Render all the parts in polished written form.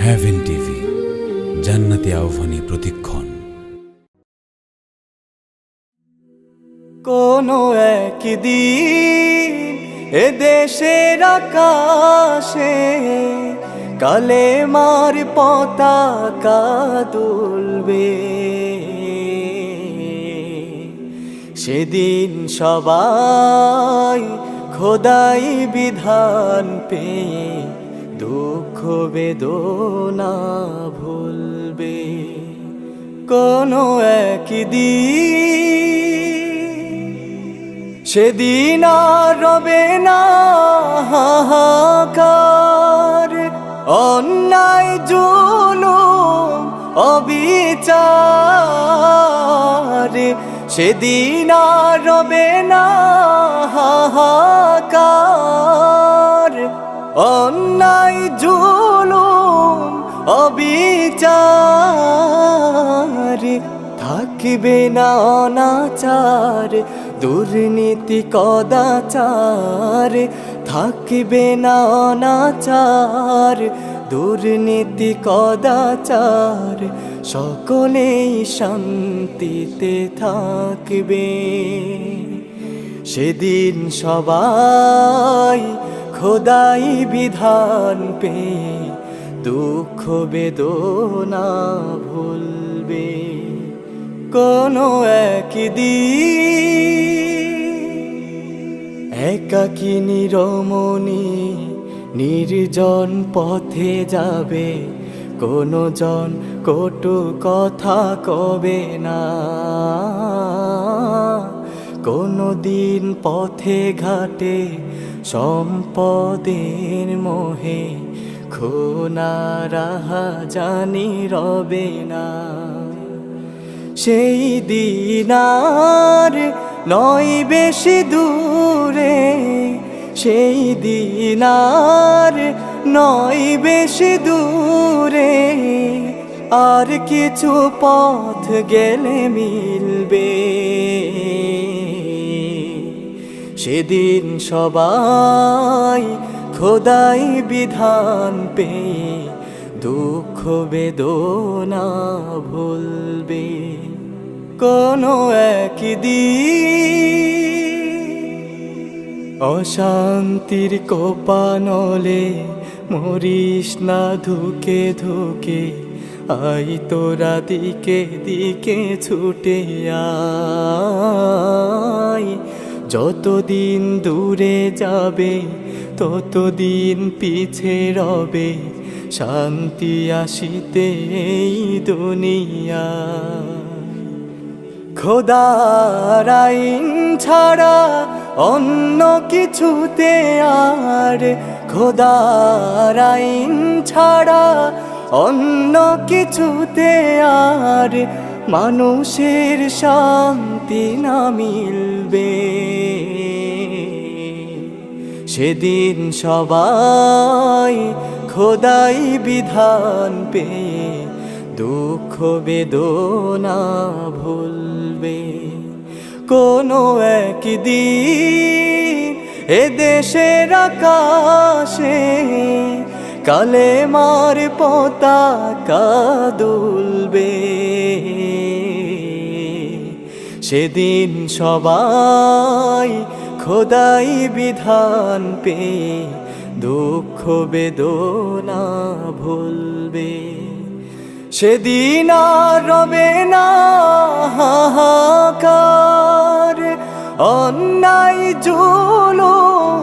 Haven TV, জান্নাতি আহ্বানী প্রতিক্ষণ। কোনো একদিন এ দেশের আকাশে কালেমার পতাকা দুলবে, সেদিন সবাই খোদাই বিধান পেয়ে দুঃখ বেদনা ভুলবে। কোনো একদিন সেদিন আর রবে না হাহাকার, অন্যায় জুলুম অবিচার। সেদিন আর রবে না হাহাকার, অন্যায় জুলুম অবিচার। থাকবে না অনাচার, দুর্নীতি কদাচার। থাকবে না অনাচার, দুর্নীতি কদাচার। সকলেই শান্তিতে থাকবে, সেদিন সবাই খোদাই বিধান পেয়ে দুঃখ বেদনা ভুলবে। কোনো একদিন একাকী নিরমণি নির্জন পথে যাবে, কোনো জন কটু কথা কবে না। কোনো দিন পথে ঘাটে সম্পদের মোহে খুনা রাহাজানি রবে না। সেই দিন আর নয় বেশি দূরে, সেই দিন আর নয় বেশি দূরে। আর কিছু পথ গেলে মিলবে, সেদিন সবাই খোদাই বিধান পেয়ে দুঃখ বেদনা ভুলবে। কোনো একদিন অশান্তির কোপানলে মরিস না ধুকে ধুকে, আই তোরা দিকে দিকে ছুটে আয়। যতদিন দূরে যাবে ততদিন পিছে রবে, শান্তি আসিতে এই দুনিয়া। খোদার আইন ছাড়া অন্য কিছুতে আর, খোদার আইন ছাড়া অন্য কিছুতে আর মানুষের শান্তি না মিলবে। সেদিন সবাই খোদাই বিধান পেয়ে দুঃখ বেদনা ভুলবে। কোনো একদিন এ দেশের আকাশে কালেমার পতাকা দুলবে, সেদিন সবাই খোদাই বিধান পেয়ে দুঃখ বেদনা ভুলবে। সেদিন আর রবে না হাহাকার, অন্যায় জুলুম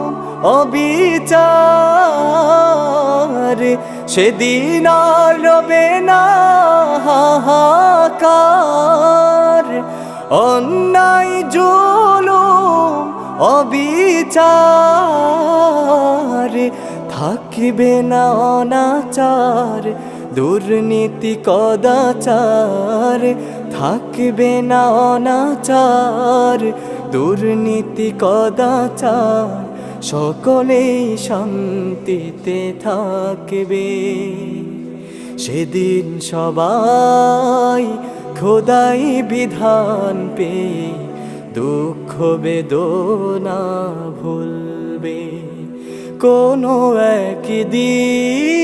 অবিচার। সেদিন আর রবে না হাহাকার, অন্যায় জুলুম অবিচার। থাকবে না অনাচার, দুর্নীতি কদাচার। থাকবে না অনাচার, দুর্নীতি কদাচার। সকলেই শান্তিতে থাকবে, সেদিন সবাই খোদাই বিধান পেয়ে দুঃখ বেদনা ভুলবে। কোনো একদিন